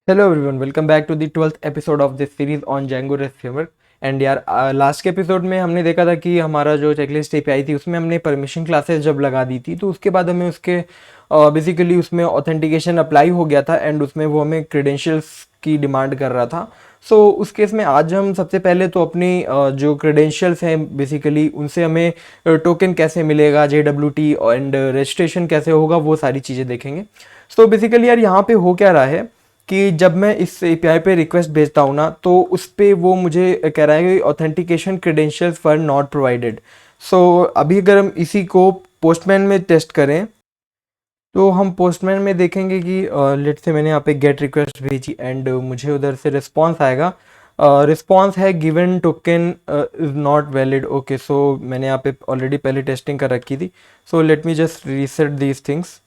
Hello everyone, welcome back to the 12th episode of this series on Django REST framework. And यार, last के episode में हमने देखा था कि हमारा जो चेकलिस्ट एपीआई थी उसमें हमने परमिशन क्लासेस जब लगा दी थी तो उसके बाद हमें उसके बेसिकली उसमें ऑथेंटिकेशन अप्लाई हो गया था एंड उसमें वो हमें क्रेडेंशियल्स की डिमांड कर रहा था। सो उस केस में आज हम सबसे पहले तो अपनी जो क्रेडेंशियल्स हैं बेसिकली उनसे हमें टोकन कैसे मिलेगा, JWT एंड रजिस्ट्रेशन कैसे होगा, वो सारी चीज़ें देखेंगे। सो बेसिकली यार यहाँ पे हो क्या रहा है कि जब मैं इस एपीआई पे रिक्वेस्ट भेजता हूँ ना तो उस पे वो मुझे कह रहा है कि authentication credentials were not provided. So अभी अगर हम इसी को पोस्टमैन में टेस्ट करें तो हम पोस्टमैन में देखेंगे कि लेट से मैंने यहाँ पे गेट रिक्वेस्ट भेजी एंड मुझे उधर से रिस्पॉन्स आएगा। रिस्पॉन्स है given token is not valid. Okay, so मैंने यहाँ पे ऑलरेडी पहले टेस्टिंग कर रखी थी। So let me just reset these things.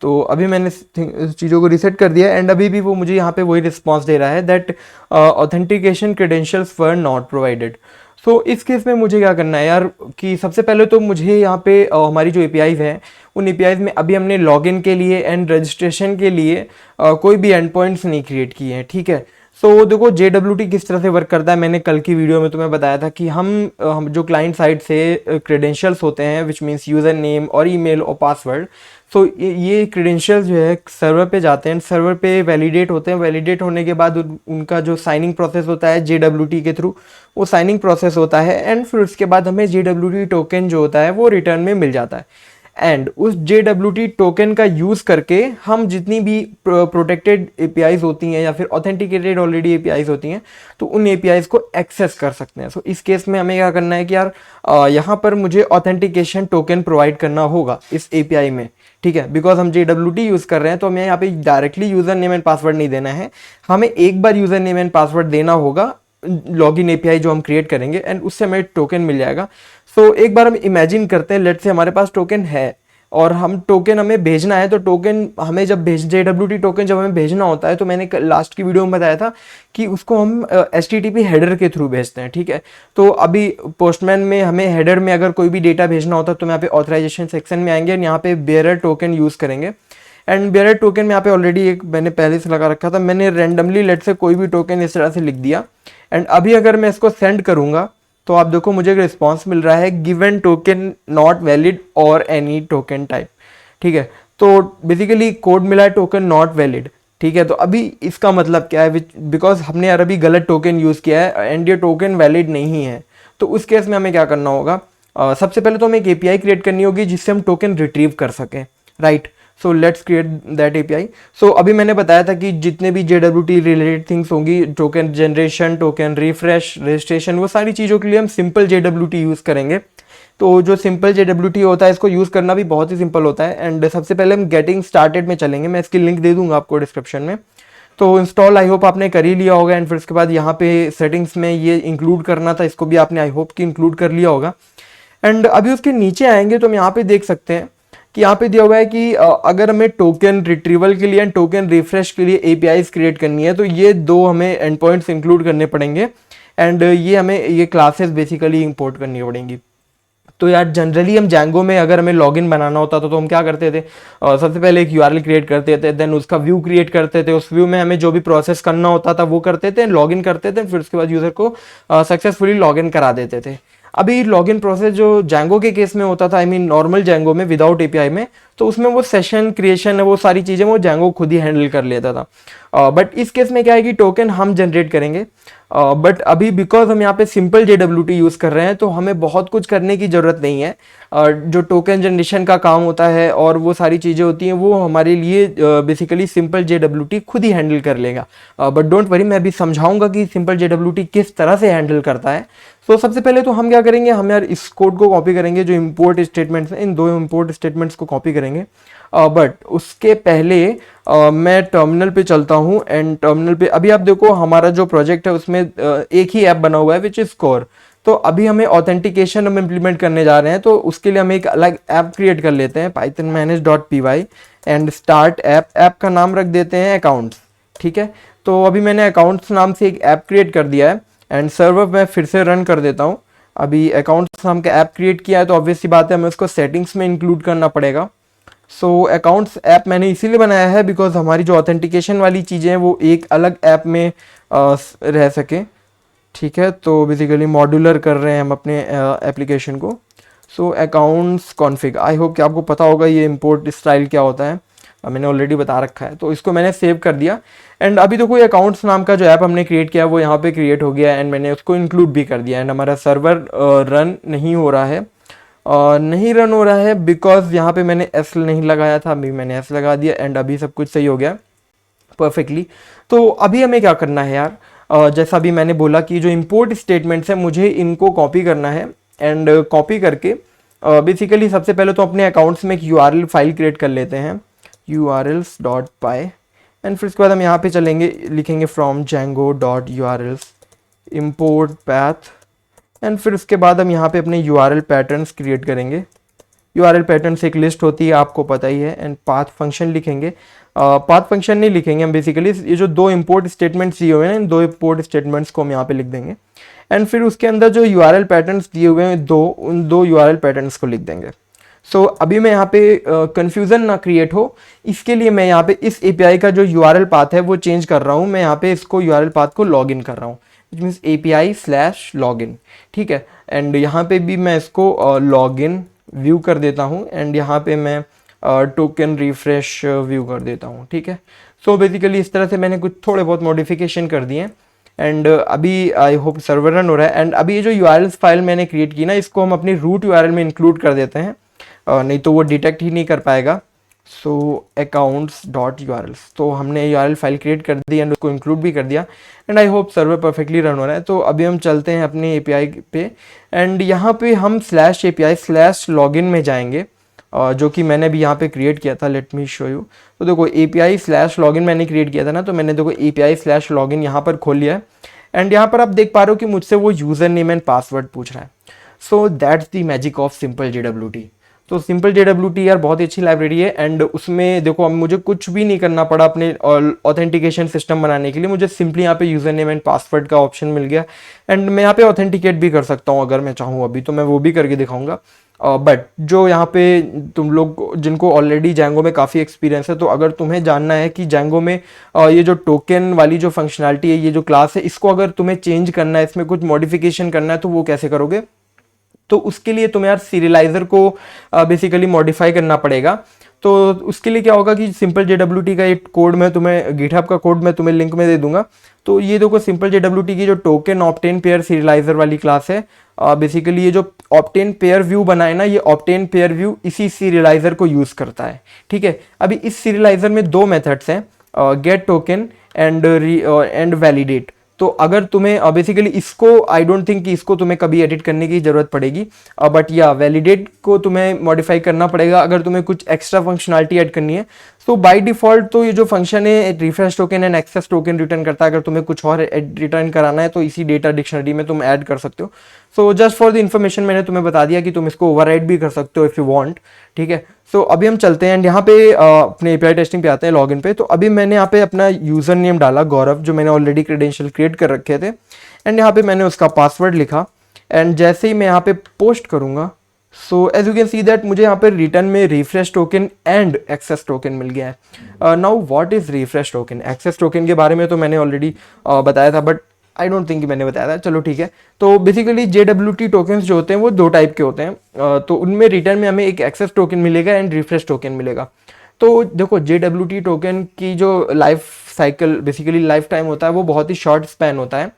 तो अभी मैंने चीज़ों को रीसेट कर दिया एंड अभी भी वो मुझे यहाँ पे वही रिस्पॉन्स दे रहा है that authentication credentials were not provided. So इस केस में मुझे क्या करना है यार कि सबसे पहले तो मुझे यहाँ पे हमारी जो एपीआईज हैं उन एपीआईज में अभी हमने लॉगिन के लिए एंड रजिस्ट्रेशन के लिए कोई भी एंड पॉइंट्स नहीं क्रिएट किए हैं। ठीक है, सो देखो JWT किस तरह से वर्क करता है। मैंने कल की वीडियो में तुम्हें बताया था कि हम जो क्लाइंट साइड से क्रेडेंशियल्स होते हैं विच मीन्स यूज़र नेम और ईमेल और पासवर्ड। सो ये क्रेडेंशियल्स जो है सर्वर पे जाते हैं, सर्वर पे वैलिडेट होते हैं। वैलिडेट होने के बाद उनका जो साइनिंग प्रोसेस होता है JWT के थ्रू, वो साइनिंग प्रोसेस होता है एंड फिर उसके बाद हमें JWT टोकन जो होता है वो रिटर्न में मिल जाता है। एंड उस JWT टोकन का यूज़ करके हम जितनी भी प्रोटेक्टेड एपीआईज होती हैं या फिर ऑथेंटिकेटेड ऑलरेडी एपीआईज होती हैं तो उन एपीआईज को एक्सेस कर सकते हैं। सो इस केस में हमें क्या करना है कि यार यहाँ पर मुझे ऑथेंटिकेशन टोकन प्रोवाइड करना होगा इस एपीआई में। ठीक है, बिकॉज हम JWT यूज़ कर रहे हैं तो हमें यहाँ पे directly user name and password नहीं देना है। हमें एक बार यूज़र नेम एंड पासवर्ड देना होगा लॉगिन एपीआई जो हम क्रिएट करेंगे एंड उससे हमें टोकन मिल जाएगा। सो एक बार हम इमेजिन करते हैं, लेट से हमारे पास टोकन है और हम टोकन हमें भेजना है। तो टोकन हमें जब JWT टोकन जब हमें भेजना होता है तो मैंने लास्ट की वीडियो में बताया था कि उसको हम HTTP हेडर के थ्रू भेजते हैं। ठीक है, तो अभी पोस्टमैन में हमें हेडर में अगर कोई भी डेटा भेजना होता है तो यहाँ पे ऑथराइजेशन सेक्शन में आएंगे और यहाँ पे बेयरर टोकन यूज़ करेंगे। एंड बेयरर टोकन में यहाँ पे ऑलरेडी एक मैंने पहले से लगा रखा था। मैंने रेंडमली लेट से कोई भी टोकन इस तरह से लिख दिया एंड अभी अगर मैं इसको सेंड करूँगा तो आप देखो मुझे एक रिस्पॉन्स मिल रहा है गिवन टोकन नॉट वैलिड और एनी टोकन टाइप। ठीक है, तो बेसिकली कोड मिला है टोकन नॉट वैलिड। ठीक है, तो अभी इसका मतलब क्या है, बिकॉज हमने यार अभी गलत टोकन यूज़ किया है एंड ये टोकन वैलिड नहीं है। तो उस केस में हमें क्या करना होगा, सबसे पहले तो हमें एक एपीआई क्रिएट करनी होगी जिससे हम टोकन रिट्रीव कर सकें। Right, so let's create that API. So अभी मैंने बताया था कि जितने भी JWT रिलेटेड थिंग्स होंगी, token generation, token refresh, registration, वो सारी चीज़ों के लिए हम सिंपल JWT यूज़ करेंगे। तो जो सिंपल JWT होता है इसको यूज़ करना भी बहुत ही सिंपल होता है। एंड सबसे पहले हम गेटिंग स्टार्टेड में चलेंगे, मैं इसकी लिंक दे दूंगा आपको डिस्क्रिप्शन में। तो इंस्टॉल आई होप आपने कर ही लिया होगा एंड फिर उसके बाद यहाँ पे सेटिंग्स में ये इंक्लूड करना था, इसको भी आपने आई होप कि इंक्लूड कर लिया होगा। एंड अभी उसके नीचे आएंगे तो हम यहाँ पे देख सकते हैं कि यहाँ पे दिया हुआ है कि अगर हमें टोकन रिट्रीवल के लिए एंड टोकन रिफ्रेश के लिए एपीआईज क्रिएट करनी है तो ये दो हमें एंड पॉइंट्स इंक्लूड करने पड़ेंगे एंड ये हमें ये क्लासेस बेसिकली इंपोर्ट करनी पड़ेंगी। तो यार जनरली हम Django में अगर हमें लॉगिन बनाना होता था तो हम क्या करते थे, सबसे पहले एक यूआरएल क्रिएट करते थे, देन उसका व्यू क्रिएट करते थे, उस व्यू में हमें जो भी प्रोसेस करना होता था वो करते थे, लॉगिन करते थे, फिर उसके बाद यूज़र को सक्सेसफुली लॉगिन करा देते थे। अभी लॉगिन प्रोसेस जो Django के केस में होता था, आई मीन नॉर्मल Django में विदाउट एपीआई में, तो उसमें वो सेशन क्रिएशन है, वो सारी चीज़ें वो Django खुद ही हैंडल कर लेता था। बट इस केस में क्या है कि टोकन हम जनरेट करेंगे। बट अभी बिकॉज हम यहाँ पे सिंपल JWT यूज़ कर रहे हैं तो हमें बहुत कुछ करने की ज़रूरत नहीं है। जो टोकन जनरेशन का काम होता है और वो सारी चीज़ें होती हैं वो हमारे लिए बेसिकली सिंपल JWT खुद ही हैंडल कर लेगा। बट डोंट वरी, मैं अभी समझाऊंगा कि सिंपल JWT किस तरह से हैंडल करता है। सो सबसे पहले तो हम क्या करेंगे, हम यार इस कोड को कॉपी करेंगे, जो इम्पोर्ट स्टेटमेंट्स हैं इन दो इम्पोर्ट स्टेटमेंट्स को कॉपी करेंगे। बट उसके पहले मैं टर्मिनल पे चलता हूँ एंड टर्मिनल पे अभी आप देखो हमारा जो प्रोजेक्ट है उसमें एक ही ऐप बना हुआ है विच इज़ कोर। तो अभी हमें ऑथेंटिकेशन हम इम्प्लीमेंट करने जा रहे हैं तो उसके लिए हम एक अलग ऐप क्रिएट कर लेते हैं, python-manage.py एंड स्टार्ट ऐप का नाम रख देते हैं अकाउंट्स। ठीक है, तो अभी मैंने अकाउंट्स नाम से एक ऐप क्रिएट कर दिया है एंड सर्वर मैं फिर से रन कर देता हूँ। अभी अकाउंट्स नाम का ऐप क्रिएट किया है तो ऑब्वियस सी बात है हमें उसको सेटिंग्स में इंक्लूड करना पड़ेगा। सो अकाउंट्स ऐप मैंने इसीलिए बनाया है बिकॉज हमारी जो ऑथेंटिकेशन वाली चीज़ें हैं वो एक अलग ऐप में रह सके। ठीक है, तो बेसिकली मॉड्यूलर कर रहे हैं हम अपने एप्लीकेशन को। सो अकाउंट्स कॉन्फ़िग, आई होप कि आपको पता होगा ये इंपोर्ट स्टाइल क्या होता है, मैंने ऑलरेडी बता रखा है। तो इसको मैंने सेव कर दिया एंड अभी तो कोई अकाउंट्स नाम का जो ऐप हमने क्रिएट किया है वो यहाँ पे क्रिएट हो गया एंड मैंने उसको इंक्लूड भी कर दिया एंड हमारा सर्वर रन नहीं हो रहा है। नहीं रन हो रहा है बिकॉज यहाँ पे मैंने एस नहीं लगाया था, अभी मैंने एस लगा दिया एंड अभी सब कुछ सही हो गया परफेक्टली। तो अभी हमें क्या करना है यार, जैसा अभी मैंने बोला कि जो इंपोर्ट स्टेटमेंट्स हैं मुझे इनको कॉपी करना है एंड कॉपी करके बेसिकली सबसे पहले तो अपने अकाउंट्स में एक URL फाइल क्रिएट कर लेते हैं, urls.py एंड फिर उसके बाद हम यहाँ पे चलेंगे, लिखेंगे from django.urls import path and फिर उसके बाद हम यहाँ पे अपने URL पैटर्न्स क्रिएट करेंगे। URL पैटर्न्स एक लिस्ट होती है, आपको पता ही है, एंड पाथ फंक्शन लिखेंगे। पाथ फंक्शन नहीं लिखेंगे हम, बेसिकली ये जो दो इंपोर्ट स्टेटमेंट्स दिए हुए हैं इन दो इंपोर्ट स्टेटमेंट्स को हम यहाँ पे लिख देंगे एंड फिर उसके अंदर जो URL पैटर्न्स दिए हुए हैं उन दो URL पैटर्न्स को लिख देंगे। सो अभी मैं यहाँ पे कन्फ्यूज़न ना क्रिएट हो इसके लिए मैं यहाँ पे इस API का जो URL पाथ है वो चेंज कर रहा हूँ। मैं यहाँ पे इसको URL पाथ को लॉगिन कर रहा हूँ, विच मीन्स API/login। ठीक है, एंड यहाँ पे भी मैं इसको लॉगिन व्यू कर देता हूँ एंड यहाँ पे मैं टोकन रिफ्रेश व्यू कर देता हूँ। ठीक है, सो बेसिकली इस तरह से मैंने कुछ थोड़े बहुत मॉडिफिकेशन कर दिए एंड अभी आई होप सर्वर रन हो रहा है एंड अभी ये जो URLs फाइल मैंने क्रिएट की ना इसको हम अपनी रूट URL में इंक्लूड कर देते हैं, नहीं तो वो डिटेक्ट ही नहीं कर पाएगा। सो accounts.urls, तो हमने URL फाइल क्रिएट कर दी एंड उसको इंक्लूड भी कर दिया and I hope server perfectly run हो रहा है। तो अभी हम चलते हैं अपने API पे एंड यहाँ पे हम /API/login में जाएंगे, जो कि मैंने भी यहाँ पे क्रिएट किया था। Let me show you. तो देखो API/login मैंने क्रिएट किया था ना, तो मैंने देखो API/login यहाँ पर खोल लिया है एंड यहाँ पर आप देख पा रहे हो कि मुझसे वो यूज़र नेम एंड पासवर्ड पूछ रहा है। So that's the magic of simple JWT। तो सिंपल JWT यार बहुत ही अच्छी लाइब्रेरी है एंड उसमें देखो अब मुझे कुछ भी नहीं करना पड़ा अपने ऑथेंटिकेशन सिस्टम बनाने के लिए। मुझे सिंपली यहाँ पे यूज़र नेम एंड पासवर्ड का ऑप्शन मिल गया एंड मैं यहाँ पे ऑथेंटिकेट भी कर सकता हूँ अगर मैं चाहूँ, अभी तो मैं वो भी करके दिखाऊंगा। बट जो यहाँ पे तुम लोग जिनको ऑलरेडी Django में काफ़ी एक्सपीरियंस है, तो अगर तुम्हें जानना है कि Django में ये जो टोकन वाली जो फंक्शनैलिटी है, ये जो क्लास है, इसको अगर तुम्हें चेंज करना है, इसमें कुछ मॉडिफिकेशन करना है, तो वो कैसे करोगे? तो उसके लिए तुम्हें यार सीरियलाइजर को बेसिकली मॉडिफाई करना पड़ेगा। तो उसके लिए क्या होगा कि सिंपल JWT का एक कोड मैं तुम्हें, गिटहब का कोड मैं तुम्हें लिंक में दे दूंगा। तो ये देखो सिंपल JWT की जो टोकन ऑप्टेन पेयर सीरियलाइजर वाली क्लास है, बेसिकली ये जो ऑप्टेन पेयर व्यू बनाए ना, ये ऑप्टेन पेयर व्यू इसी सीरियलाइजर को यूज़ करता है। ठीक है, अभी इस सीरियलाइजर में दो मेथड्स हैं, गेट टोकन एंड वैलिडेट। तो अगर तुम्हें बेसिकली इसको, आई डोंट थिंक कि इसको तुम्हें कभी एडिट करने की ज़रूरत पड़ेगी, बट या वैलिडेट को तुम्हें मॉडिफाई करना पड़ेगा अगर तुम्हें कुछ एक्स्ट्रा फंक्शनलिटी ऐड करनी है। तो बाय डिफ़ॉल्ट तो ये जो फंक्शन है refresh token and access token return करता है। अगर तुम्हें कुछ और रिटर्न कराना है तो इसी डेटा डिक्शनरी में तुम ऐड कर सकते हो। So just for the information मैंने तुम्हें बता दिया कि तुम इसको ओवरराइड भी कर सकते हो इफ़ यू वांट। ठीक है, सो अभी हम चलते हैं एंड यहाँ पे अपने API टेस्टिंग पे आते हैं, लॉगिन पे। तो अभी मैंने यहाँ पे अपना यूज़र नेम डाला गौरव, जो मैंने ऑलरेडी क्रेडेंशियल क्रिएट कर रखे थे एंड यहाँ पे मैंने उसका पासवर्ड लिखा एंड जैसे ही मैं यहाँ पे पोस्ट करूँगा, so as you can see that मुझे यहाँ पे रिटर्न में refresh token and access token मिल गया है। Now what is refresh token? Access token के बारे में तो मैंने ऑलरेडी बताया था, बट आई डोंट थिंक कि मैंने बताया था। चलो ठीक है, तो बेसिकली JWT टोकन्स जो होते हैं वो दो टाइप के होते हैं। तो उनमें रिटर्न में हमें एक एक्सेस टोकन मिलेगा एंड रिफ्रेश टोकन मिलेगा। तो देखो JWT टोकन की जो life cycle, basically life time होता है, वो बहुत ही शॉर्ट स्पैन होता है।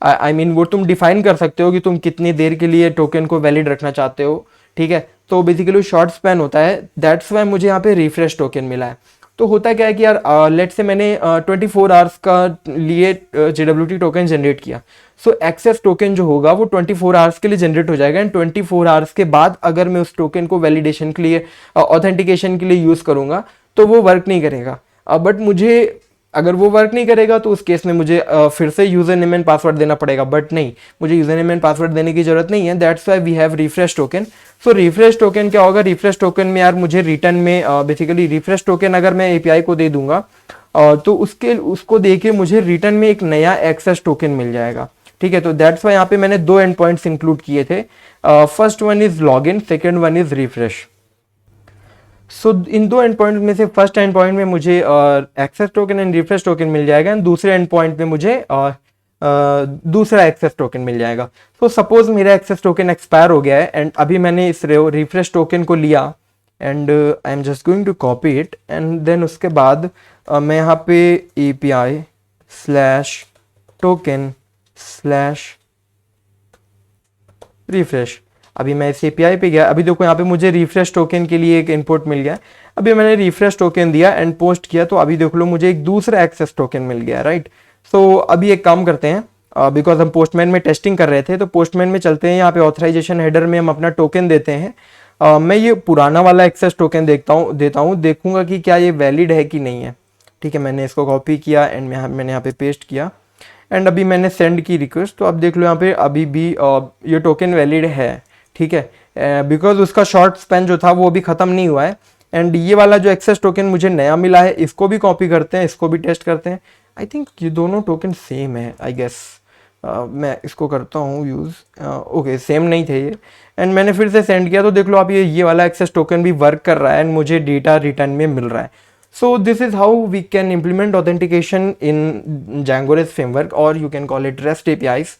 आई मीन वो तुम डिफाइन कर सकते हो कि तुम कितनी देर के लिए टोकन को वैलिड रखना चाहते हो। ठीक है, तो बेसिकली शॉर्ट स्पैन होता है, दैट्स वाई मुझे यहाँ पे रिफ्रेश टोकन मिला है। तो होता क्या है कि यार लेट से मैंने 24 आवर्स का लिए JWT टोकन जनरेट किया। सो एक्सेस टोकन जो होगा वो 24 आवर्स के लिए जनरेट हो जाएगा एंड 24 आवर्स के बाद अगर मैं उस टोकन को वैलिडेशन के लिए, ऑथेंटिकेशन के लिए यूज़ करूँगा तो वो वर्क नहीं करेगा। बट मुझे, अगर वो वर्क नहीं करेगा तो उस केस में मुझे फिर से यूज़र नेम एंड पासवर्ड देना पड़ेगा। बट नहीं, मुझे यूज़र नेम एंड पासवर्ड देने की जरूरत नहीं है, that's why we have refresh token. So refresh token क्या होगा? रिफ्रेश टोकन में यार मुझे रिटर्न में बेसिकली रिफ्रेश टोकन अगर मैं API को दे दूंगा तो उसको दे के मुझे रिटर्न में एक नया एक्सेस टोकन मिल जाएगा। ठीक है, तो दैट्स वाई यहाँ पे मैंने दो एंड पॉइंट्स इंक्लूड किए थे। First one is login, second one is refresh. So इन दो एंड पॉइंट में से फर्स्ट एंड पॉइंट में मुझे access token and refresh token मिल जाएगा, एंड दूसरे एंड पॉइंट में मुझे दूसरा एक्सेस टोकन मिल जाएगा। तो सपोज मेरा एक्सेस टोकन एक्सपायर हो गया है एंड अभी मैंने इस रिफ्रेश टोकन को लिया and I am just going to copy it, and then उसके बाद मैं यहाँ पे API slash token slash refresh, अभी मैं इस API पे गया, अभी देखो यहाँ पे मुझे रिफ्रेश टोकन के लिए एक इनपुट मिल गया। अभी मैंने रिफ्रेश टोकन दिया एंड पोस्ट किया, तो अभी देख लो मुझे एक दूसरा एक्सेस टोकन मिल गया, राइट। सो अभी एक काम करते हैं, बिकॉज हम पोस्टमैन में टेस्टिंग कर रहे थे, तो पोस्टमैन में चलते हैं। यहाँ पे ऑथराइजेशन हेडर में हम अपना टोकन देते हैं। मैं ये पुराना वाला एक्सेस टोकन देता हूँ, देखूंगा कि क्या ये वैलिड है कि नहीं है। ठीक है, मैंने इसको कॉपी किया एंड मैंने यहाँ पे पेस्ट किया एंड अभी मैंने सेंड की रिक्वेस्ट, तो अब देख लो यहाँ पे अभी भी ये टोकन वैलिड है। ठीक है, बिकॉज उसका शॉर्ट स्पैन जो था वो अभी ख़त्म नहीं हुआ है। एंड ये वाला जो एक्सेस टोकन मुझे नया मिला है, इसको भी कॉपी करते हैं, इसको भी टेस्ट करते हैं। आई थिंक ये दोनों टोकन सेम है, आई गेस। मैं इसको करता हूँ यूज़, ओके सेम नहीं थे ये, एंड मैंने फिर से सेंड किया, तो देख लो आप ये वाला एक्सेस टोकन भी वर्क कर रहा है एंड मुझे डेटा रिटर्न में मिल रहा है। So this is how we can implement authentication in Django REST framework, or you can call it REST APIs.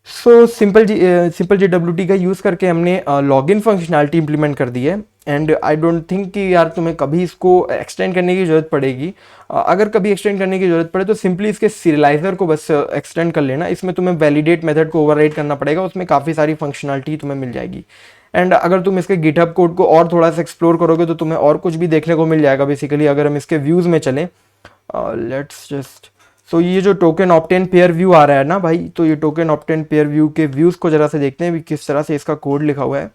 So simple JWT का यूज़ करके हमने लॉगिन फंक्शनैलिटी इंप्लीमेंट कर दी है, एंड आई डोंट थिंक कि यार तुम्हें कभी इसको एक्सटेंड करने की ज़रूरत पड़ेगी। अगर कभी एक्सटेंड करने की ज़रूरत पड़े तो सिंपली इसके सीरियलाइजर को बस एक्सटेंड कर लेना। इसमें तुम्हें वैलिडेट मेथड को ओवरराइड करना पड़ेगा, उसमें काफ़ी सारी फंक्शनैलिटी तुम्हें मिल जाएगी। एंड अगर तुम इसके गिटहब कोड को और थोड़ा सा एक्सप्लोर करोगे तो तुम्हें और कुछ भी देखने को मिल जाएगा। बेसिकली अगर हम इसके व्यूज़ में चलें, लेट्स जस्ट, सो ये जो टोकन ऑप्टेन पेयर व्यू आ रहा है ना भाई, तो ये टोकन ऑप्टेन पेयर व्यू के व्यूज़ को जरा से देखते हैं भी किस तरह से इसका कोड लिखा हुआ है।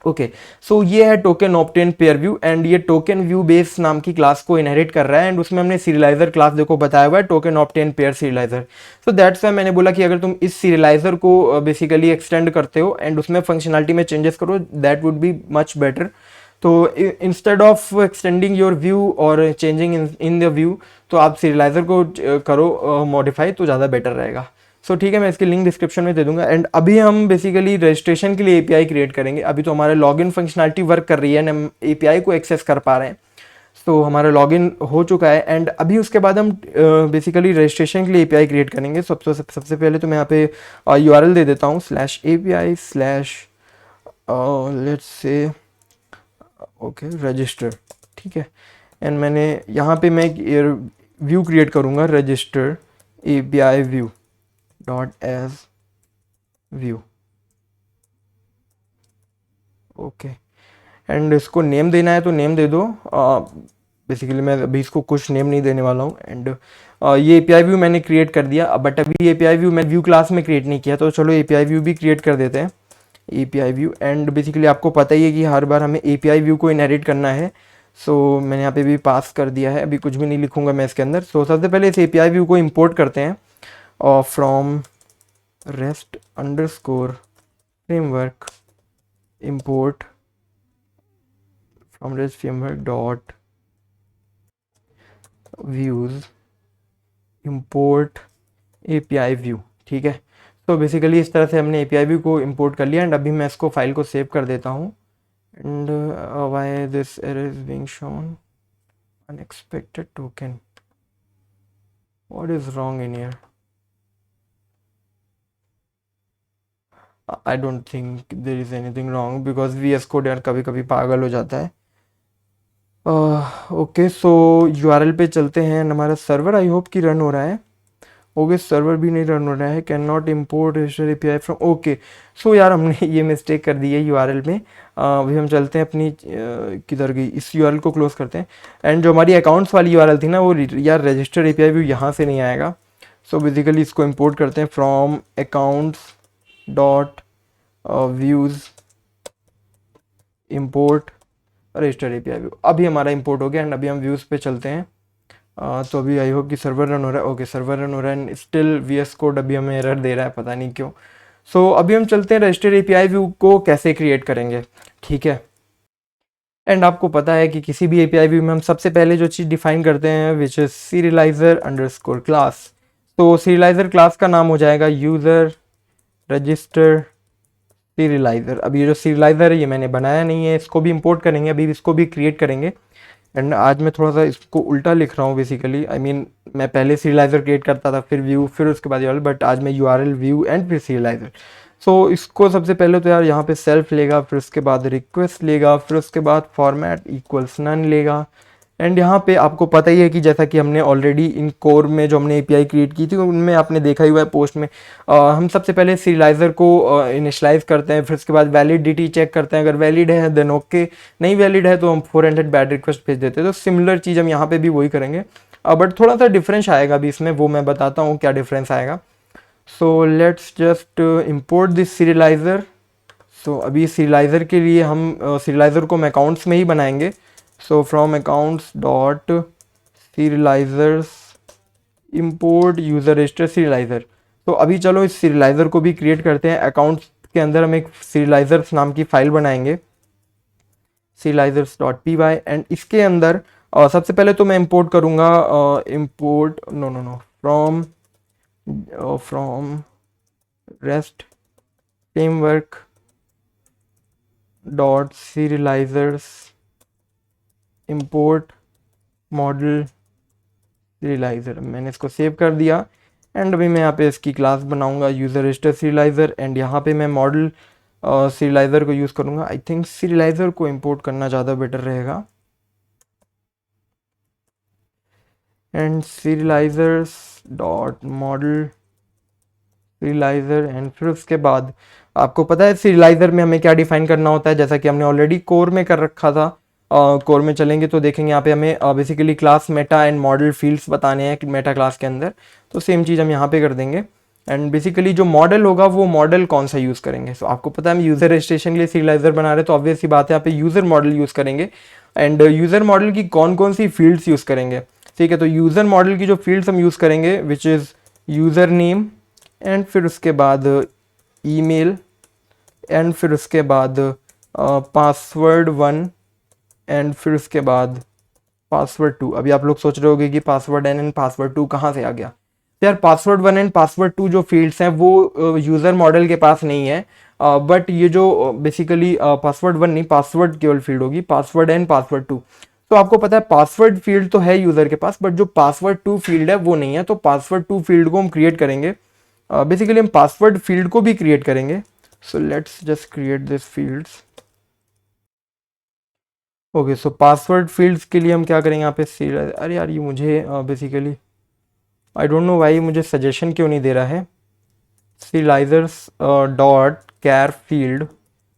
ओके, सो ये है token obtain pair view, and ये टोकन व्यू बेस नाम की क्लास को इनहेरिट कर रहा है, एंड उसमें हमने सीरियलाइजर क्लास देखो बताया हुआ है token obtain pair serializer. So that's why मैंने बोला कि अगर तुम इस सीरियलाइजर को बेसिकली एक्सटेंड करते हो एंड उसमें फंक्शनैलिटी में चेंजेस करो, that would be much better. तो instead of extending your view और चेंजिंग इन द व्यू, तो आप सीरियलाइजर को करो मॉडिफाई, तो ज़्यादा बेटर रहेगा। सो ठीक है, मैं इसकी लिंक डिस्क्रिप्शन में दे दूंगा। एंड अभी हम बेसिकली रजिस्ट्रेशन के लिए API क्रिएट करेंगे। अभी तो हमारा लॉगिन फंक्शनैलिटी वर्क कर रही है, हम API को एक्सेस कर पा रहे हैं, तो हमारा लॉगिन हो चुका है। एंड अभी उसके बाद हम बेसिकली रजिस्ट्रेशन के लिए API क्रिएट करेंगे। सबसे पहले तो मैं यहाँ पे URL दे देता हूँ /API/ let's say okay register. ठीक है, एंड मैंने यहाँ पे मैं व्यू क्रिएट करूँगा, register API view dot as view. Okay, and इसको नेम देना है तो नेम दे दो। बेसिकली मैं अभी इसको कुछ नेम नहीं देने वाला हूँ। एंड ये API व्यू मैंने क्रिएट कर दिया, बट अभी API व्यू मैं व्यू क्लास में क्रिएट नहीं किया, तो चलो API व्यू भी क्रिएट कर देते हैं, API व्यू। एंड बेसिकली आपको पता ही है कि हर बार हमें API व्यू को इनहेरिट करना है। सो मैंने यहाँ पे भी पास कर दिया है, अभी कुछ भी नहीं लिखूंगा मैं इसके अंदर। सो सबसे पहले इस API व्यू को इंपोर्ट करते हैं, और from REST underscore framework import from REST framework dot views import API view। ठीक है, तो बेसिकली इस तरह से हमने API व्यू को इंपोर्ट कर लिया, एंड अभी मैं इसको फाइल को सेव कर देता हूँ। And why this error is being shown unexpected token, what is wrong in here? I don't think there is anything wrong, because VS code यार कभी कभी पागल हो जाता है। ओके, सो URL पे चलते हैं। हमारा सर्वर आई होप कि रन हो रहा है। ओके, सर्वर भी नहीं रन हो रहा है। Can not import register API from, okay. So यार हमने ये मिस्टेक कर दी है URL में। अभी हम चलते हैं अपनी किधर गई, इस URL को क्लोज करते हैं। एंड जो हमारी अकाउंट्स वाली URL थी ना, वो यार रजिस्टर API व्यू यहाँ से नहीं आएगा। सो बेसिकली इसको इम्पोर्ट करते हैं from accounts dot views import register API view. अभी हमारा इंपोर्ट हो गया, एंड अभी हम व्यूज़ पे चलते हैं। तो अभी आई होप कि सर्वर रन हो रहा है। ओके, सर्वर रन हो रहा है, एंड स्टिल VS कोड अभी हमें एरर दे रहा है, पता नहीं क्यों। सो अभी हम चलते हैं रजिस्टर API व्यू को कैसे क्रिएट करेंगे। ठीक है, एंड आपको पता है कि किसी भी API व्यू में हम सबसे पहले जो चीज़ डिफाइन करते हैं which is serialiser underscore class. तो सीरियलाइजर क्लास का नाम हो जाएगा यूज़र रजिस्टर सीरियलाइज़र। अब ये जो सीरियलाइज़र है ये मैंने बनाया नहीं है, इसको भी इंपोर्ट करेंगे, अभी इसको भी क्रिएट करेंगे। एंड आज मैं थोड़ा सा इसको उल्टा लिख रहा हूँ बेसिकली, आई मीन मैं पहले सीरियलाइज़र क्रिएट करता था, फिर व्यू, फिर उसके बाद यूआरएल, बट आज मैं यूआरएल, व्यू एंड फिर सीरियलाइज़र। सो इसको सबसे पहले तो यार यहाँ पे सेल्फ लेगा, फिर उसके बाद रिक्वेस्ट लेगा, फिर उसके बाद फॉर्मेट इक्वल्स नन लेगा। एंड यहाँ पे आपको पता ही है कि जैसा कि हमने ऑलरेडी इन कोर में जो हमने एपीआई क्रिएट की थी उनमें आपने देखा ही हुआ है पोस्ट में, हम सबसे पहले सीरियलाइज़र को इनिशलाइज करते हैं, फिर उसके बाद वैलिडिटी चेक करते हैं, अगर वैलिड है देन ओके, नहीं वैलिड है तो हम 400 बैड रिक्वेस्ट भेज देते हैं। तो सिमिलर चीज़ हम यहाँ पे भी वही करेंगे, बट थोड़ा सा डिफरेंस आएगा अभी इसमें, वो मैं बताता हूँ क्या डिफरेंस आएगा। So let's just import this serializer. So अभी सीरियलाइज़र के लिए हम सीरियलाइज़र को हम अकाउंट्स में ही बनाएंगे। So from accounts dot serializers import user register serializer. तो अभी चलो इस सीरियलाइज़र को भी क्रिएट करते हैं। अकाउंट्स के अंदर हम एक सीरियलाइजर्स नाम की फाइल बनाएंगे, serializers.py, एंड इसके अंदर सबसे पहले तो मैं इंपोर्ट करूँगा import no no no from rest framework dot serializers import model serializer. मैंने इसको सेव कर दिया एंड अभी मैं यहाँ पे इसकी क्लास बनाऊंगा यूज़र रजिस्टर सीरियलाइज़र, एंड यहाँ पे मैं मॉडल सीरियलाइज़र को यूज़ करूँगा। आई थिंक सीरियलाइज़र को इंपोर्ट करना ज़्यादा बेटर रहेगा, एंड सीरियलाइजर्स डॉट मॉडल सीरियलाइज़र, एंड फिर उसके बाद आपको पता है सीरियलाइज़र में हमें क्या डिफाइन करना होता है, जैसा कि हमने ऑलरेडी कोर में कर रखा था। कोर में चलेंगे तो देखेंगे यहाँ पे हमें basically class Meta and model fields बताने हैं मेटा क्लास के अंदर, तो सेम चीज़ हम यहाँ पे कर देंगे। एंड बेसिकली जो मॉडल होगा वो मॉडल कौन सा यूज़ करेंगे, सो आपको पता है हम यूज़र रजिस्ट्रेशन के लिए सीरियलाइज़र बना रहे हैं, तो ऑब्वियस सी बात है यहाँ पे यूज़र मॉडल यूज़ करेंगे। एंड यूज़र मॉडल की कौन कौन सी फील्ड्स यूज़ करेंगे, ठीक है, तो यूज़र मॉडल की जो फील्ड्स हम यूज़ करेंगे which is user name, and फिर उसके बाद ईमेल, एंड फिर उसके बाद पासवर्ड 1, एंड फिर उसके बाद पासवर्ड 2। अभी आप लोग सोच रहे होंगे कि पासवर्ड एन एंड पासवर्ड 2 कहाँ से आ गया, तो यार पासवर्ड 1 एंड पासवर्ड 2 जो फील्ड्स हैं वो यूज़र मॉडल के पास नहीं है, बट ये जो बेसिकली पासवर्ड 1 नहीं, पासवर्ड केवल फील्ड होगी, पासवर्ड एंड पासवर्ड 2। तो आपको पता है पासवर्ड फील्ड तो है यूज़र के पास, बट जो पासवर्ड 2 फील्ड है वो नहीं है, तो पासवर्ड 2 फील्ड को हम क्रिएट करेंगे। बेसिकली हम पासवर्ड फील्ड को भी क्रिएट करेंगे। सो let's just create this fields. Okay, so password fields के लिए हम क्या करेंगे यहाँ पे अरे यार ये मुझे basically I don't know why मुझे सजेशन क्यों नहीं दे रहा है, सीरियलाइजर्स डॉट कैर फील्ड।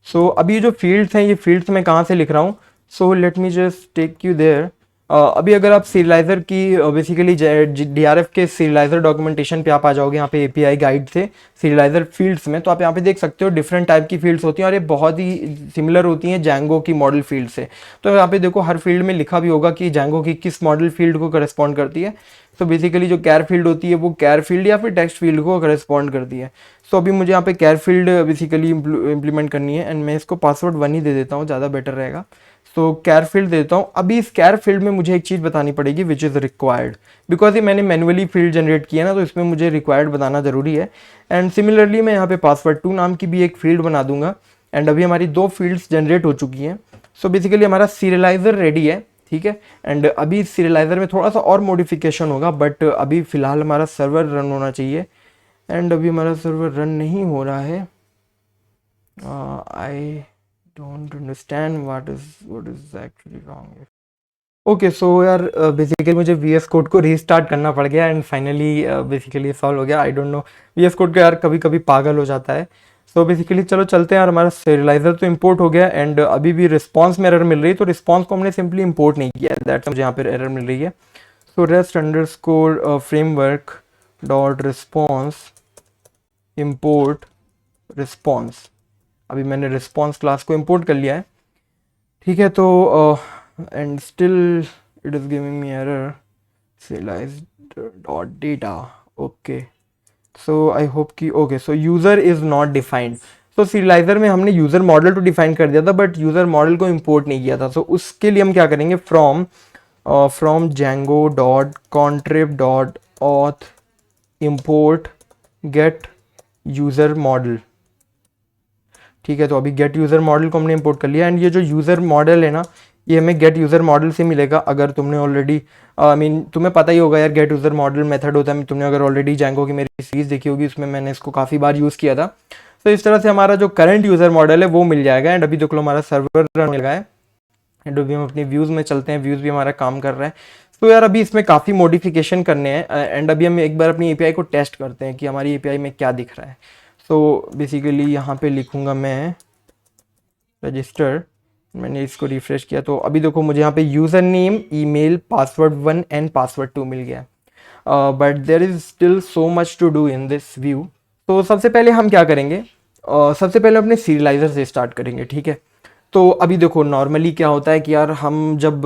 सो अभी ये जो फील्ड्स हैं ये फील्ड्स मैं कहाँ से लिख रहा हूँ, so let me just take you there. अभी अगर आप सीरियलाइज़र की बेसिकली डीआरएफ के सीरियलाइज़र डॉक्यूमेंटेशन पे आप आ जाओगे यहाँ पे एपीआई गाइड से सीरियलाइज़र फील्ड्स में, तो आप यहाँ पे देख सकते हो डिफरेंट टाइप की फील्ड्स होती हैं और ये बहुत ही सिमिलर होती हैं जैंगो की मॉडल फील्ड से। तो यहाँ पे देखो हर फील्ड में लिखा भी होगा कि जैंगो की किस मॉडल फील्ड को करस्पॉन्ड करती है। तो बेसिकली जो कैर फील्ड होती है वो कैर फील्ड या फिर टेक्स्ट फील्ड को करस्पॉन्ड करती है। सो अभी मुझे यहाँ पे कैर फील्ड बेसिकली इम्प्लीमेंट करनी है, एंड मैं इसको पासवर्ड 1 ही दे देता हूँ, ज़्यादा बेटर रहेगा। तो कैर फील्ड देता हूँ। अभी इस कैर फील्ड में मुझे एक चीज़ बतानी पड़ेगी विच इज़ रिक्वायर्ड, बिकॉज ये मैंने मैनुअली फील्ड जनरेट किया ना, तो इसमें मुझे रिक्वायर्ड बताना ज़रूरी है। एंड सिमिलरली मैं यहाँ पे पासवर्ड 2 नाम की भी एक फील्ड बना दूंगा, एंड अभी हमारी 2 फील्ड्स जनरेट हो चुकी हैं। सो बेसिकली हमारा सीरियलाइज़र रेडी है, ठीक है। एंड अभी सीरियलाइज़र में थोड़ा सा और मॉडिफिकेशन होगा, बट अभी फ़िलहाल हमारा सर्वर रन होना चाहिए, एंड अभी हमारा सर्वर रन नहीं हो रहा है। I don't understand what is actually wrong. Okay, so यार बेसिकली मुझे VS कोड को रीस्टार्ट करना पड़ गया, एंड फाइनली बेसिकली सॉल्व हो गया। I don't know, VS code का यार कभी कभी पागल हो जाता है। सो बेसिकली चलो चलते हैं यार, हमारा सीरियलाइज़र तो इंपोर्ट हो गया, एंड अभी भी रिस्पॉन्स में एरर मिल रही है, तो रिस्पॉन्स को हमने सिंपली इंपोर्ट नहीं किया, दैट्स मुझे यहाँ पर एरर मिल रही है। So rest underscore framework dot response import response. अभी मैंने रिस्पॉन्स क्लास को इंपोर्ट कर लिया है, ठीक है। तो and still it is giving me error serialized dot data. Okay, so I hope कि okay, so user is not defined. तो सीरियलाइज़र में हमने यूज़र मॉडल तो डिफाइन कर दिया था, बट यूज़र मॉडल को इंपोर्ट नहीं किया था। सो उसके लिए हम क्या करेंगे, from Django dot contrib dot auth import get user model. ठीक है। तो अभी गेट यूज़र मॉडल को हमने इंपोर्ट कर लिया, एंड ये जो यूज़र मॉडल है ना, ये हमें गेट यूज़र मॉडल से मिलेगा। अगर तुमने ऑलरेडी आई मीन तुम्हें पता ही होगा यार, गेट यूज़र मॉडल मेथड होता है। तुमने अगर ऑलरेडी जैंगो की मेरी सीरीज़ देखी होगी, उसमें मैंने इसको काफ़ी बार यूज़ किया था। तो इस तरह से हमारा जो करंट यूज़र मॉडल है वो मिल जाएगा। एंड अभी देख लो हमारा सर्वर रन लगा है, एंड अभी हम अपने व्यूज़ में चलते हैं, व्यूज़ भी हमारा काम कर रहा है। तो यार अभी इसमें काफ़ी मॉडिफिकेशन करने हैं, एंड अभी हम एक बार अपनी एपीआई को टेस्ट करते हैं कि हमारी एपीआई में क्या दिख रहा है। सो बेसिकली यहाँ पे लिखूँगा मैं रजिस्टर, मैंने इसको रिफ्रेश किया तो अभी देखो मुझे यहाँ पे user name, email, password 1 and password 2 मिल गया। But there is still so much to do in this view. तो सबसे पहले हम क्या करेंगे, सबसे पहले अपने सीरियलाइज़र से स्टार्ट करेंगे, ठीक है। तो अभी देखो नॉर्मली क्या होता है कि यार हम जब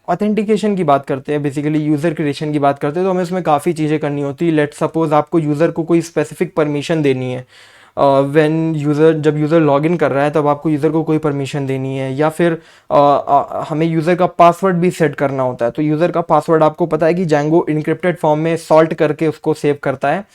ऑथेंटिकेशन की बात करते हैं, बेसिकली यूज़र क्रिएशन की बात करते हैं, तो हमें उसमें काफ़ी चीज़ें करनी होती है। लेट सपोज आपको यूज़र को कोई स्पेसिफिक परमिशन देनी है। जब यूज़र लॉगिन कर रहा है तब आपको यूज़र को कोई परमिशन देनी है, या फिर हमें यूज़र का पासवर्ड भी सेट करना होता है। तो यूज़र का पासवर्ड आपको पता है कि जैंगो इनक्रिप्टेड फॉर्म में सॉल्ट करके उसको सेव करता है।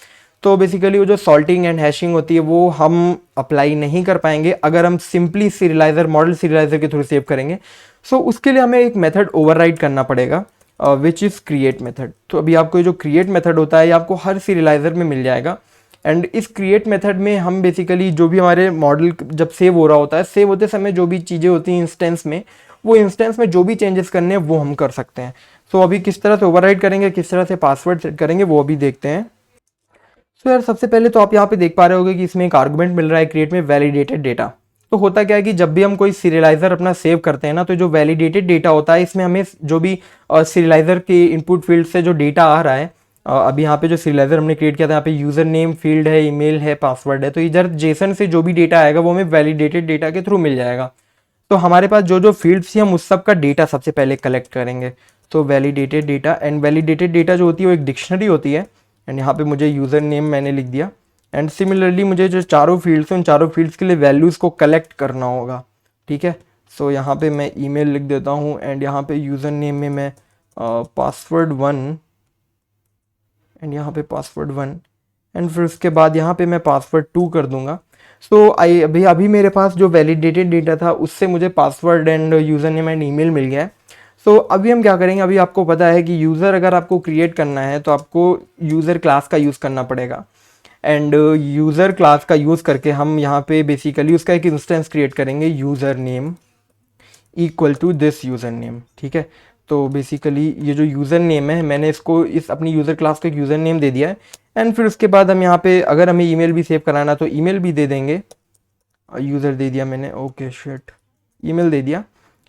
तो बेसिकली वो जो सॉल्टिंग एंड हैशिंग होती है वो हम अप्लाई नहीं कर पाएंगे अगर हम सिंपली सीरियलाइज़र, मॉडल सीरियलाइज़र के थ्रू सेव करेंगे। सो उसके लिए हमें एक मेथड ओवरराइड करना पड़ेगा, विच इज़ क्रिएट मेथड। तो अभी आपको ये जो क्रिएट मेथड होता है ये आपको हर सीरियलाइज़र में मिल जाएगा। एंड इस क्रिएट मेथड में हम बेसिकली जो भी हमारे मॉडल जब सेव हो रहा होता है, सेव होते समय जो भी चीज़ें होती हैं इंस्टेंस में, वो इंस्टेंस में जो भी चेंजेस करने हैं वो हम कर सकते हैं। सो अभी किस तरह से ओवरराइड करेंगे, किस तरह से पासवर्ड सेट करेंगे, वो अभी देखते हैं। तो यार सबसे पहले तो आप यहाँ पे देख पा रहे होगे कि इसमें एक आर्गुमेंट मिल रहा है क्रिएट में, वैलिडेटेड डेटा। तो होता क्या है कि जब भी हम कोई सीरियलाइजर अपना सेव करते हैं ना, तो जो वैलिडेटेड डेटा होता है इसमें हमें जो भी सीरियलाइजर के इनपुट फील्ड से जो डेटा आ रहा है, अभी यहाँ पे जो सीरियलाइजर हमने क्रिएट किया था, यहाँ पे यूजर नेम फील्ड है, ईमेल है, पासवर्ड है। तो इधर जेसन से जो भी डेटा आएगा वो हमें वैलिडेटेड डेटा के थ्रू मिल जाएगा। तो हमारे पास जो जो फील्ड्स थी हम उस सब का डेटा सबसे पहले कलेक्ट करेंगे। तो validated data, and validated data जो होती है वो एक डिक्शनरी होती है। एंड यहाँ पे मुझे यूज़र नेम मैंने लिख दिया। एंड सिमिलरली मुझे जो चारों फील्ड्स हैं उन चारों फील्ड्स के लिए वैल्यूज़ को कलेक्ट करना होगा, ठीक है। सो यहाँ पे मैं ईमेल लिख देता हूँ, एंड यहाँ पे यूज़र नेम में मैं पासवर्ड 1, एंड यहाँ पे पासवर्ड 1, एंड फिर उसके बाद यहाँ पे मैं पासवर्ड 2 कर दूंगा। सो अभी अभी मेरे पास जो वैलिडेटेड डेटा था उससे मुझे password and user name and email मिल गया है। सो अभी हम क्या करेंगे, अभी आपको पता है कि यूज़र अगर आपको क्रिएट करना है तो आपको यूज़र क्लास का यूज़ करना पड़ेगा। एंड यूज़र क्लास का यूज़ करके हम यहाँ पे बेसिकली उसका एक इंस्टेंस क्रिएट करेंगे, user name equal to this user name, ठीक है। तो बेसिकली ये जो यूज़र नेम है मैंने इसको इस अपनी यूज़र क्लास को एक यूज़र नेम दे दिया है। एंड फिर उसके बाद हम यहाँ पे अगर हमें ईमेल भी सेव कराना तो ईमेल भी दे देंगे। यूज़र दे दिया मैंने, ओके शिट, ईमेल दे दिया।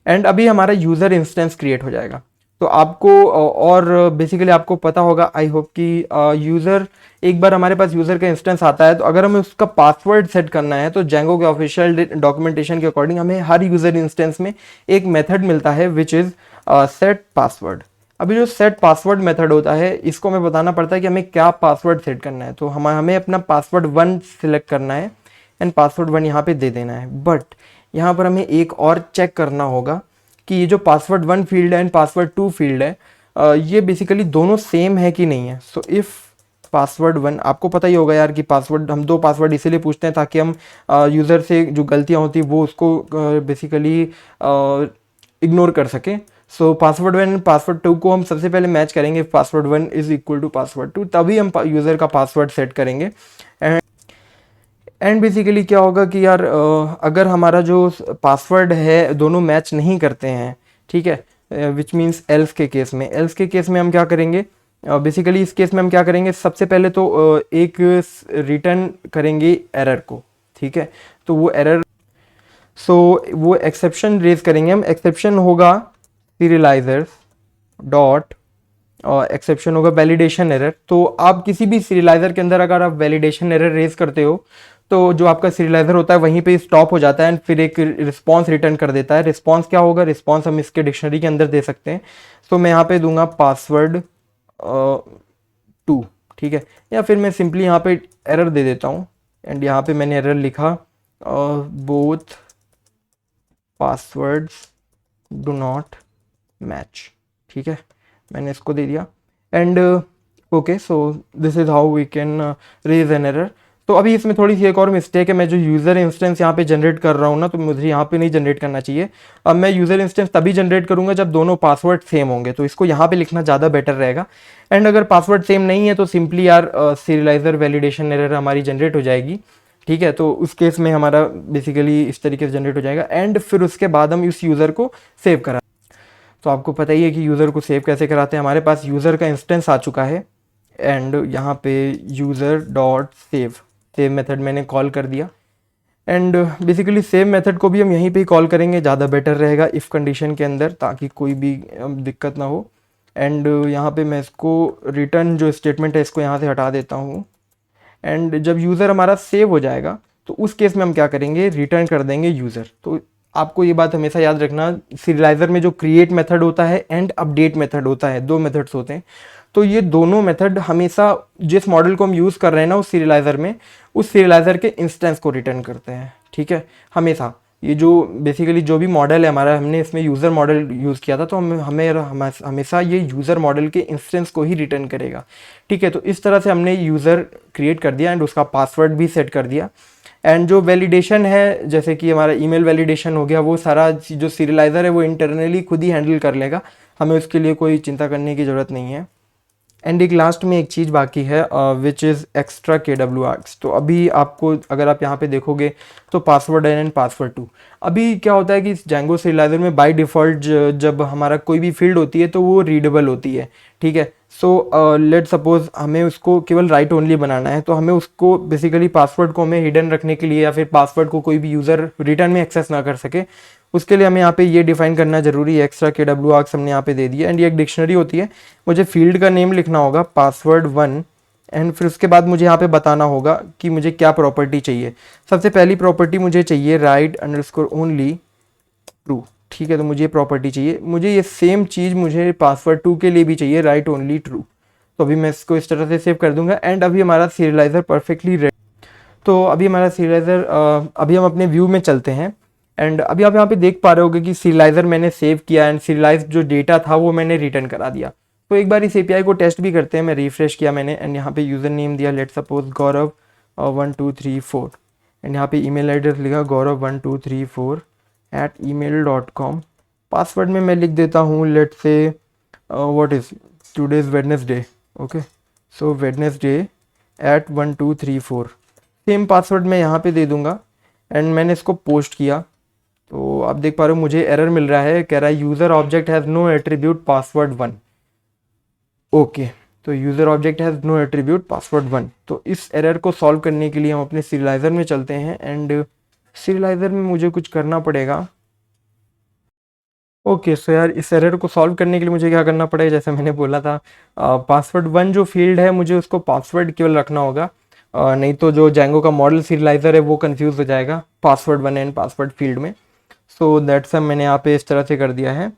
एंड अभी हमारा यूज़र इंस्टेंस क्रिएट हो जाएगा। तो आपको और बेसिकली आपको पता होगा, आई होप कि यूज़र, एक बार हमारे पास यूज़र का इंस्टेंस आता है तो अगर हमें उसका पासवर्ड सेट करना है तो जेंगो के ऑफिशियल डॉक्यूमेंटेशन के अकॉर्डिंग हमें हर यूज़र इंस्टेंस में एक मेथड मिलता है विच इज़ सेट पासवर्ड। अभी जो सेट पासवर्ड मेथड होता है इसको हमें बताना पड़ता है कि हमें क्या पासवर्ड सेट करना है। तो हमें अपना पासवर्ड 1 सिलेक्ट करना है एंड पासवर्ड 1 यहाँ पे दे देना है। बट यहाँ पर हमें एक और चेक करना होगा कि ये जो पासवर्ड 1 फील्ड है एंड पासवर्ड 2 फील्ड है, ये बेसिकली दोनों सेम है कि नहीं है। सो इफ़ पासवर्ड 1, आपको पता ही होगा यार कि पासवर्ड, हम दो पासवर्ड इसीलिए पूछते हैं ताकि हम यूज़र से जो गलतियाँ होती है वो उसको बेसिकली इग्नोर कर सकें। सो पासवर्ड 1 पासवर्ड 2 को हम सबसे पहले मैच करेंगे, password 1 is equal to password 2, तभी हम यूज़र का पासवर्ड सेट करेंगे। एंड बेसिकली क्या होगा कि यार अगर हमारा जो पासवर्ड है दोनों मैच नहीं करते हैं, ठीक है, विच मीन्स एल्स के केस में, एल्स के केस में हम क्या करेंगे, बेसिकली इस केस में हम क्या करेंगे, सबसे पहले तो एक रिटर्न करेंगे एरर को, ठीक है। तो वो एरर, सो वो एक्सेप्शन रेज करेंगे हम। एक्सेप्शन होगा सीरियलाइजर्स डॉट, एक्सेप्शन होगा वैलिडेशन एरर। तो आप किसी भी सीरियलाइजर के अंदर अगर आप वैलिडेशन एरर रेज करते हो तो जो आपका सीरियलाइजर होता है वहीं पे स्टॉप हो जाता है एंड फिर एक रिस्पॉन्स रिटर्न कर देता है। रिस्पॉन्स क्या होगा, रिस्पॉन्स हम इसके डिक्शनरी के अंदर दे सकते हैं। तो मैं यहाँ पे दूंगा पासवर्ड 2, ठीक है, या फिर मैं सिंपली यहाँ पे एरर दे देता हूँ। एंड यहाँ पे मैंने एरर लिखा, both passwords do not match, ठीक है, मैंने इसको दे दिया। And okay, so this is how we can raise an error. तो अभी इसमें थोड़ी सी एक और मिस्टेक है, मैं जो यूज़र इंस्टेंस यहाँ पे जनरेट कर रहा हूँ ना, तो मुझे यहाँ पे नहीं जनरेट करना चाहिए। अब मैं यूज़र इंस्टेंस तभी जनरेट करूँगा जब दोनों पासवर्ड सेम होंगे, तो इसको यहाँ पे लिखना ज़्यादा बेटर रहेगा। एंड अगर पासवर्ड सेम नहीं है तो सिंपली यार सीरियलाइजर वैलिडेशन एरर हमारी जनरेट हो जाएगी। ठीक है, तो उस केस में हमारा बेसिकली इस तरीके से जनरेट हो जाएगा। एंड फिर उसके बाद हम इस यूज़र को सेव करा, तो आपको पता ही है कि यूज़र को सेव कैसे कराते हैं। हमारे पास यूज़र का इंस्टेंस आ चुका है एंड यहाँ पे यूज़र डॉट सेव मेथड मैंने कॉल कर दिया। एंड बेसिकली सेव मेथड को भी हम यहीं पे ही कॉल करेंगे, ज़्यादा बेटर रहेगा इफ़ कंडीशन के अंदर, ताकि कोई भी दिक्कत ना हो। एंड यहाँ पे मैं इसको रिटर्न जो स्टेटमेंट है इसको यहाँ से हटा देता हूँ। एंड जब यूज़र हमारा सेव हो जाएगा तो उस केस में हम क्या करेंगे, रिटर्न कर देंगे यूज़र। तो आपको ये बात हमेशा याद रखना, सीरियलाइज़र में जो क्रिएट मेथड होता है एंड अपडेट मेथड होता है, दो मेथड्स होते हैं। तो ये दोनों मेथड हमेशा जिस मॉडल को हम यूज़ कर रहे हैं ना उस सीरियलाइज़र में, उस सीरियलाइज़र के इंस्टेंस को रिटर्न करते हैं। ठीक है, हमेशा ये जो बेसिकली जो भी मॉडल है हमारा, हमने इसमें यूज़र मॉडल यूज़ किया था, तो हमें हमेशा ये यूज़र मॉडल के इंस्टेंस को ही रिटर्न करेगा। ठीक है, तो इस तरह से हमने यूज़र क्रिएट कर दिया एंड उसका पासवर्ड भी सेट कर दिया। एंड जो वैलिडेशन है, जैसे कि हमारा ईमेल वैलिडेशन हो गया, वो सारा जो सीरियलाइज़र है वो इंटरनली खुद ही हैंडल कर लेगा, हमें उसके लिए कोई चिंता करने की ज़रूरत नहीं है। एंड एक लास्ट में एक चीज़ बाकी है विच इज़ एक्स्ट्रा KWRs। तो अभी आपको अगर आप यहाँ पे देखोगे तो पासवर्ड एंड पासवर्ड 2, अभी क्या होता है कि Django सीरियलाइज़र में बाय डिफ़ॉल्ट जब हमारा कोई भी फील्ड होती है तो वो रीडेबल होती है। ठीक है, सो लेट सपोज हमें उसको केवल राइट ओनली बनाना है, तो हमें उसको बेसिकली पासवर्ड को हमें हिडन रखने के लिए, या फिर पासवर्ड को कोई भी यूज़र रिटर्न में एक्सेस ना कर सके, उसके लिए हमें यहाँ पे ये डिफाइन करना जरूरी है। एक्स्ट्रा KWRs हमने यहाँ पे दे दिया। एंड ये एक डिक्शनरी होती है, मुझे फील्ड का नेम लिखना होगा password1, एंड फिर उसके बाद मुझे यहाँ पे बताना होगा कि मुझे क्या प्रॉपर्टी चाहिए। सबसे पहली प्रॉपर्टी मुझे चाहिए राइट अंडरस्कोर ओनली ट्रू। ठीक है, तो मुझे प्रॉपर्टी चाहिए, मुझे ये सेम चीज़ मुझे पासवर्ड 2 के लिए भी चाहिए, राइट ओनली ट्रू। तो अभी मैं इसको इस तरह से सेव कर दूंगा। एंड अभी हमारा सीरियलाइज़र परफेक्टली रेडी। तो अभी हमारा सीरियलाइज़र, अभी हम अपने व्यू में चलते हैं। एंड अभी आप यहाँ पे देख पा रहे होगे कि सीरियलाइज़र मैंने सेव किया एंड सीरियलाइज जो डेटा था वो मैंने रिटर्न करा दिया। तो एक बार इस API को टेस्ट भी करते हैं। मैं रिफ्रेश किया मैंने एंड यहाँ पे यूज़र नेम दिया, लेट सपोज गौरव 1234, एंड यहाँ पे ईमेल एड्रेस लिखा gaurav1234@email.com। पासवर्ड में मैं लिख देता हूँ लेट से what is today's Wednesday. Okay, so Wednesday @1234, same password मैं यहाँ पे दे दूंगा। एंड मैंने इसको पोस्ट किया तो आप देख पा रहे हो मुझे एरर मिल रहा है, कह रहा है user object has no attribute password1। Okay, तो user object has no attribute password1। तो इस एरर को सॉल्व करने के लिए हम अपने सीरियलाइज़र में चलते हैं एंड सीरियलाइज़र में मुझे कुछ करना पड़ेगा। ओके, सो यार इस एरर को सॉल्व करने के लिए मुझे क्या करना पड़ेगा, जैसे मैंने बोला था password1 जो फील्ड है मुझे उसको पासवर्ड केवल रखना होगा, नहीं तो जो Django का मॉडल सीरियलाइज़र है वो कंफ्यूज हो जाएगा password1 एंड पासवर्ड फील्ड में। सो दैट्स मैंने यहाँ पे इस तरह से कर दिया है।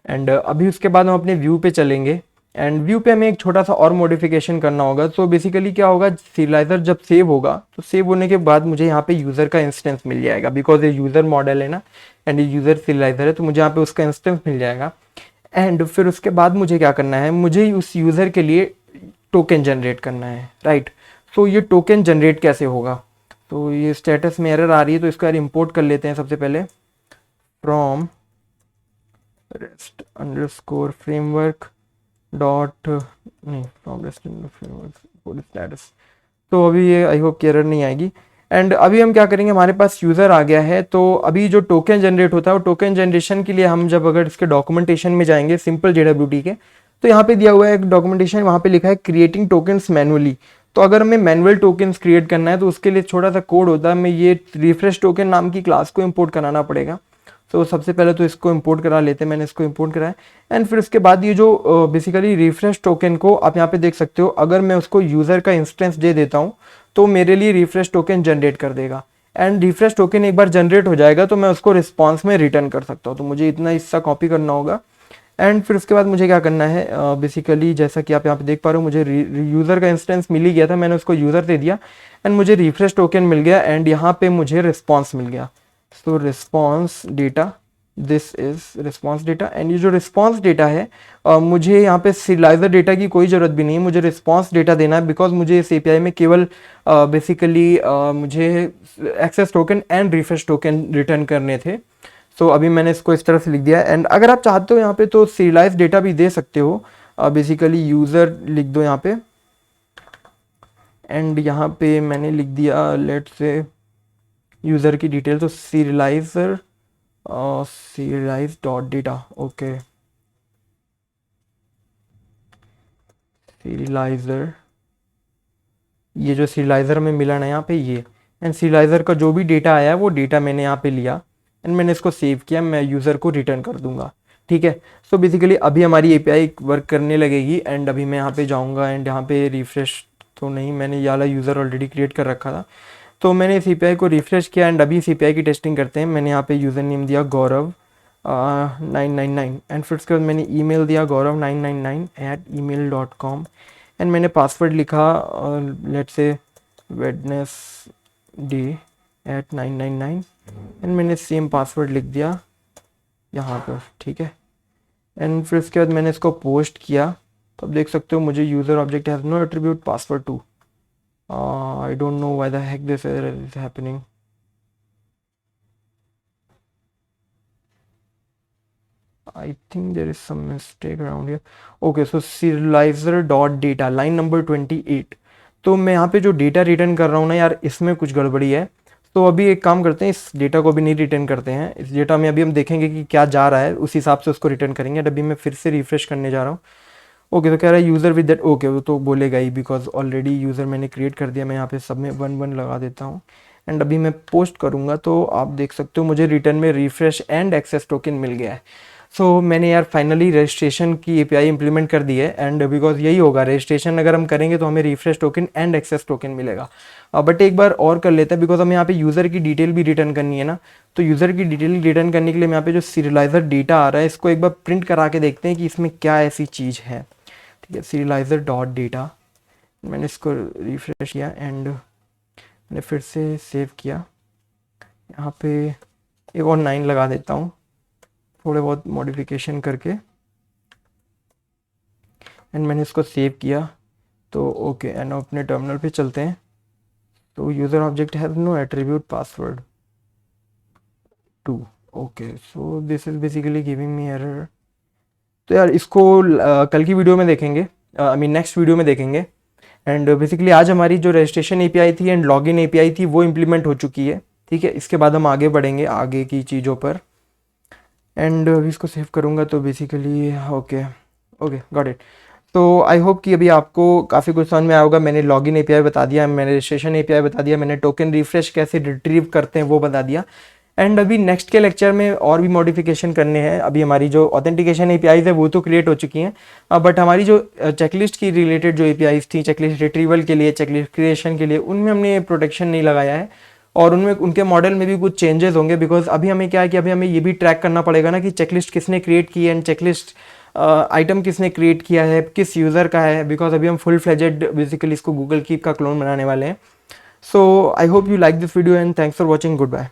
एंड अभी उसके बाद हम अपने व्यू पे चलेंगे एंड व्यू पे हमें एक छोटा सा और मॉडिफिकेशन करना होगा। तो बेसिकली क्या होगा, सीरियलाइज़र जब सेव होगा तो सेव होने के बाद मुझे यहाँ पे यूज़र का इंस्टेंस मिल जाएगा, बिकॉज ये यूज़र मॉडल है ना एंड ये यूज़र सीरियलाइज़र है, तो मुझे यहाँ पे उसका इंस्टेंस मिल जाएगा। एंड फिर उसके बाद मुझे क्या करना है, मुझे उस यूज़र के लिए टोकन जनरेट करना है, राइट। सो ये टोकन जनरेट कैसे होगा, तो ये स्टेटस में एरर आ रही है, तो इसको यार इंपोर्ट कर लेते हैं सबसे पहले from rest underscore framework dot, नहीं फ्रॉम रेस्ट फ्रेमवर्क स्टेटस। तो अभी ये आई होप कि एरर नहीं आएगी। एंड अभी हम क्या करेंगे, हमारे पास यूज़र आ गया है, तो अभी जो टोकन जनरेट होता है वो टोकन जनरेशन के लिए हम जब अगर इसके डॉक्यूमेंटेशन में जाएंगे सिंपल JWT के, तो यहाँ पे दिया हुआ है एक डॉक्यूमेंटेशन, वहाँ पे लिखा है क्रिएटिंग टोकन्स मैनुअली। तो अगर हमें मैनुअल टोकन्स क्रिएट करना है तो उसके लिए छोटा सा कोड होता है, हमें ये रिफ्रेश टोकन नाम की क्लास को इंपोर्ट कराना पड़ेगा। तो सबसे पहले तो इसको इंपोर्ट करा लेते हैं, मैंने इसको इंपोर्ट कराया। एंड फिर उसके बाद ये जो बेसिकली रिफ्रेश टोकन को आप यहाँ पे देख सकते हो, अगर मैं उसको यूज़र का इंस्टेंस दे देता हूँ तो मेरे लिए रिफ्रेश टोकन जनरेट कर देगा। एंड रिफ्रेश टोकन एक बार जनरेट हो जाएगा तो मैं उसको रिस्पॉन्स में रिटर्न कर सकता हूँ। तो मुझे इतना हिस्सा कॉपी करना होगा। एंड फिर उसके बाद मुझे क्या करना है, बेसिकली जैसा कि आप यहाँ पे देख पा रहे हो मुझे यूज़र का इंस्टेंस मिल ही गया था, मैंने उसको यूज़र दे दिया एंड मुझे रिफ्रेश टोकन मिल गया एंड यहाँ पे मुझे रिस्पॉन्स मिल गया। So response data this is response data. And ये जो रिस्पॉन्स डेटा है मुझे यहाँ पे सीरियलाइजर डेटा की कोई ज़रूरत भी नहीं है, मुझे रिस्पॉन्स डेटा देना है बिकॉज मुझे इस एपीआई में केवल बेसिकली मुझे access token and refresh token return करने थे। सो अभी मैंने इसको इस तरह से लिख दिया। एंड अगर आप चाहते हो यहाँ पे तो सीरियलाइज डेटा भी दे सकते हो, बेसिकली यूज़र लिख दो यहाँ पे। एंड यहाँ पे मैंने लिख दिया लेट से यूज़र की डिटेल, तो serialiser serialize dot data। Okay, serialiser, ये जो सीरियलाइजर में मिला ना यहाँ पे ये, एंड सीरियलाइजर का जो भी डेटा आया है वो डेटा मैंने यहाँ पे लिया एंड मैंने इसको सेव किया, मैं यूज़र को रिटर्न कर दूंगा। ठीक है, सो बेसिकली अभी हमारी एपीआई वर्क करने लगेगी। एंड अभी मैं यहाँ पे जाऊँगा एंड यहाँ पे रिफ्रेश तो नहीं, मैंने ये वाला यूज़र ऑलरेडी क्रिएट कर रखा था, तो मैंने इस एपीआई को रिफ्रेश किया एंड अभी इस एपीआई की टेस्टिंग करते हैं। मैंने यहाँ पे यूज़र नेम दिया गौरव 999 एंड फिर उसके बाद मैंने ईमेल दिया gaurav999@email.com एंड मैंने पासवर्ड लिखा लेट्स से wednesday@999 एंड मैंने सेम पासवर्ड लिख दिया यहाँ पर। ठीक है, एंड फिर उसके बाद मैंने इसको पोस्ट किया, तो आप देख सकते हो मुझे user object has no attribute password two. I don't know why the heck this error is happening. I think there is some mistake around here. Okay, so serializer dot data line number 28। तो मैं यहाँ पे जो data return कर रहा हूँ ना यार, इसमें कुछ गड़बड़ी है। तो अभी एक काम करते हैं, इस डेटा को भी नहीं रिटर्न करते हैं। इस डेटा में अभी हम देखेंगे कि क्या जा रहा है, उस हिसाब से उसको रिटर्न करेंगे। अभी मैं फिर से रिफ्रेश करने जा रहा हूँ। ओके, तो कह रहा है यूज़र विद दैट। ओके, वो तो बोलेगा ही बिकॉज ऑलरेडी यूज़र मैंने क्रिएट कर दिया। मैं यहाँ पे सब में 1 1 लगा देता हूँ एंड अभी मैं पोस्ट करूँगा, तो आप देख सकते हो मुझे रिटर्न में रिफ्रेश एंड एक्सेस टोकन मिल गया है। सो मैंने यार फाइनली रजिस्ट्रेशन की एपीआई इंप्लीमेंट कर दी है एंड बिकॉज यही होगा, रजिस्ट्रेशन अगर हम करेंगे तो हमें refresh token and access token मिलेगा। बट एक बार और कर लेते हैं बिकॉज हमें यहाँ पे यूज़र की डिटेल भी रिटर्न करनी है ना। तो यूज़र की डिटेल रिटर्न करने के लिए मैं यहाँ पे जो सीरियलाइजर डेटा आ रहा है इसको एक बार प्रिंट करा के देखते हैं कि इसमें क्या ऐसी चीज़ है। ठीक है, सीरियलाइजर डॉट डेटा, मैंने इसको रिफ्रेश किया एंड मैंने फिर से सेव किया। यहाँ पे एक और 9 लगा देता हूँ थोड़े बहुत मॉडिफिकेशन करके एंड मैंने इसको सेव किया। तो ओके, एंड अपने टर्मिनल पे चलते हैं। तो user object has no attribute password two. Okay, so this is basically giving me error. तो यार इसको कल की वीडियो में देखेंगे, आई मीन नेक्स्ट वीडियो में देखेंगे। एंड बेसिकली आज हमारी जो रजिस्ट्रेशन एपीआई थी एंड लॉगिन एपीआई थी वो इम्प्लीमेंट हो चुकी है। ठीक है, इसके बाद हम आगे बढ़ेंगे आगे की चीज़ों पर। एंड अभी इसको सेव करूँगा तो बेसिकली ओके गॉट इट। तो आई होप कि अभी आपको काफ़ी कुछ समझ में आया होगा। मैंने लॉगिन एपीआई बता दिया, मैंने रजिस्ट्रेशन एपीआई बता दिया, मैंने टोकन रिफ्रेश कैसे रिट्रीव करते हैं वो बता दिया। एंड अभी नेक्स्ट के लेक्चर में और भी मॉडिफिकेशन करने हैं। अभी हमारी जो ऑथेंटिकेशन एपीआईज है वो तो क्रिएट हो चुकी हैं, बट हमारी जो चेकलिस्ट की रिलेटेड जो एपीआईज थी, चेकलिस्ट रिट्रीवल के लिए, चेकलिस्ट क्रिएशन के लिए, उनमें हमने प्रोटेक्शन नहीं लगाया है और उनमें उनके मॉडल में भी कुछ चेंजेस होंगे। बिकॉज अभी हमें क्या है कि अभी हमें ये भी ट्रैक करना पड़ेगा ना कि चेकलिस्ट किसने क्रिएट की है एंड चेकलिस्ट आइटम किसने क्रिएट किया है, किस यूज़र का है। बिकॉज अभी हम फुल फ्लेजेड बेसिकली इसको गूगल कीप का क्लोन बनाने वाले हैं। So I hope you like this video and thanks for watching. Good bye.